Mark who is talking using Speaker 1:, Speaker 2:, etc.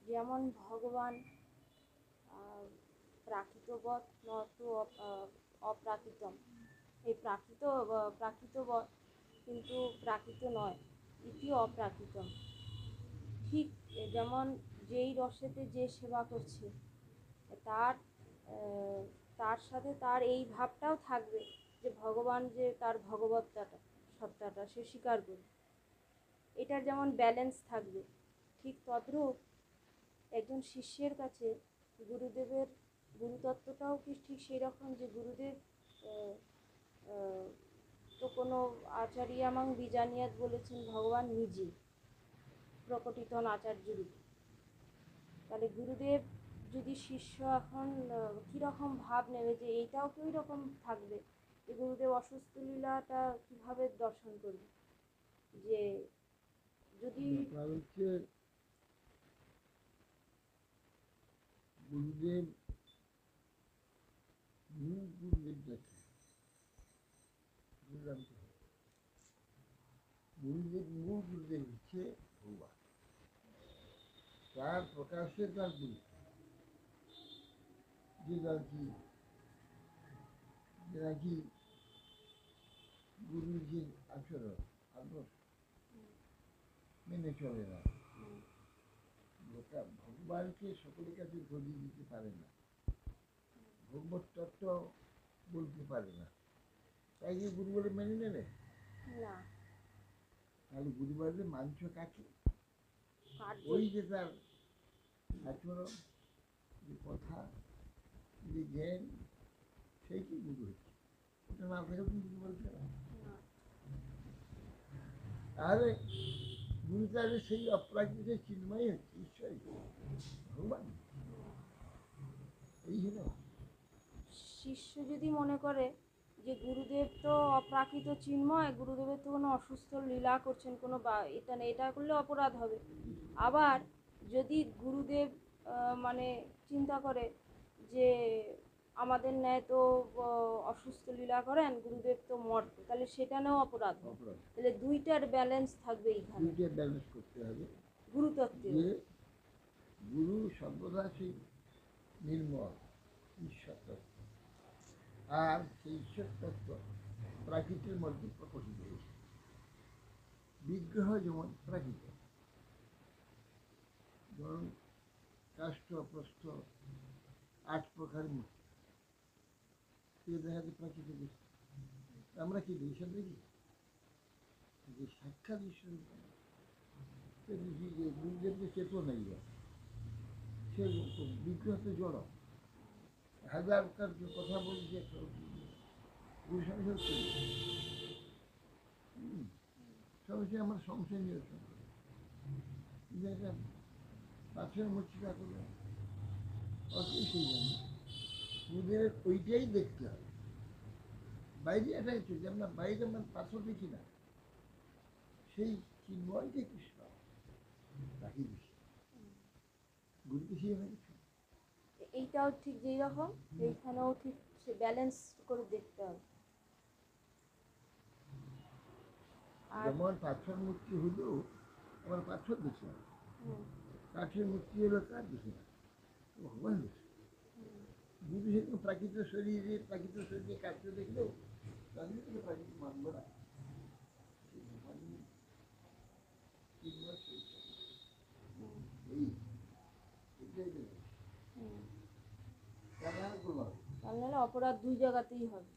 Speaker 1: যেমন ভগবান প্রাকৃতবৎ নতু অপ্রাকৃতম। এই প্রাকৃতবৎ কিন্তু প্রাকৃত নয়, ইতি অপ্রাকৃতম। ঠিক যেমন যেই রসেতে যে সেবা করছে তার তার সাথে তার এই ভাবটাও থাকবে যে ভগবান যে তার ভগবত্তাটা সত্তাটা সে স্বীকার করবে, এটার যেমন ব্যালেন্স থাকবে। ঠিক তদ্রূপ একজন শিষ্যের কাছে গুরুদেবের গুরুতত্ত্বটাও কি ঠিক সেই রকম, যে গুরুদেব তো কোনো আচার্যামাং বিজানিয়াত বলেছেন ভগবান নিজে প্রকটিতন আচার্য রূপে। তাহলে গুরুদেব যদি শিষ্য এখন কীরকম ভাব নেবে, যে এইটাও কি ওই রকম থাকবে, যে গুরুদেব অসুস্থ লীলাটা কীভাবে দর্শন করবে, যে যদি
Speaker 2: গুরুদেব মূল গুরুদেব হচ্ছে ভগবান, তার প্রকাশে তার গুরু, যে নাকি গুরুর যে আচরণ আদর্শ মেনে চলে না, ভগবানকে সকলের কাছে ধরিয়ে দিতে পারে না, ভগবত তত্ত্ব বলতে পারে না, তাই কি গুরু বলে মেনে নেবে
Speaker 1: না?
Speaker 2: তাহলে গুরু বললে মানছ কাকে? ওই যে তার আচরণ, যে কথা, যে জ্ঞান, সেই কি গুরু হচ্ছে। ওটা না থাকলে তুমি গুরু বলতে না। তাহলে গুরু তাহলে সেই অপ্রাকৃত চিন্ময় হচ্ছে, ঈশ্বরই ভগবান। এই হলো
Speaker 1: শিষ্য যদি মনে করে যে গুরুদেব তো অপ্রাকৃত চিন্ময়, গুরুদেবের তো কোনো অসুস্থ লীলা করছেন, কোনো এটা নেই, এটা করলে অপরাধ হবে। আবার যদি গুরুদেব মানে চিন্তা করে যে আমাদের ন্যায় তো অসুস্থ লীলা করেন, গুরুদেব তো মর্ত, তাহলে সেটা নিয়েও অপরাধ হবে। তাহলে দুইটার ব্যালেন্স থাকবে এইখানে,
Speaker 2: দুইটার ব্যালেন্স করতে হবে।
Speaker 1: গুরুতত্ত্বে
Speaker 2: যে গুরু সর্বদা সেই নির্মল ঈশ্বর তত্ত্ব, আর সেই ঈশ্বর তত্ত্ব প্রাকৃতের মধ্যে প্রকটিত হয়েছে। বিগ্রহ যেমন প্রাকৃত, ধরুন কাষ্ঠ প্রস্থ 8 প্রকার মূর্তি, সেটা দেখা যায় প্রাকৃতিক বস্তু। আমরা কি এইসব দেখি? যে সাক্ষাৎ ঈশ্বর গুরুদেবকে চেতন নেই, সে বিগ্রহ তো জড়, হাজার কথা বলছে গুরু সঙ্গে সবসময় আমার সংশয় নিরসন করে, একটা পাথরের মূর্তিটা করলে অতই সেই জন্য গুরুদেবের ওইটাই দেখতে হবে। বাইরে এটাই তো, যে আমরা বাইরে আমরা পাথর দেখি না, সেই চিন্ময়টাই কৃষ্ণ, তাকে বেশি গুরুকে সেই হয়েছে।
Speaker 1: এইটাও ঠিক যেই রকম, এইখানেও ঠিক সে ব্যালেন্স করে দেখতে হবে।
Speaker 2: যেমন পাথর মূর্তি হলেও আমার পাথর দেখি না, কাঠের মূর্তি হলো কাঠ দেখি না, ভগবান দেখি। গুরু সেরকম প্রাকৃত শরীরে কাঠ দেখলেও তাদের থেকে প্রাকৃতিক মানব না।
Speaker 1: তাহলে অপরাধ দুই জায়গাতেই হবে।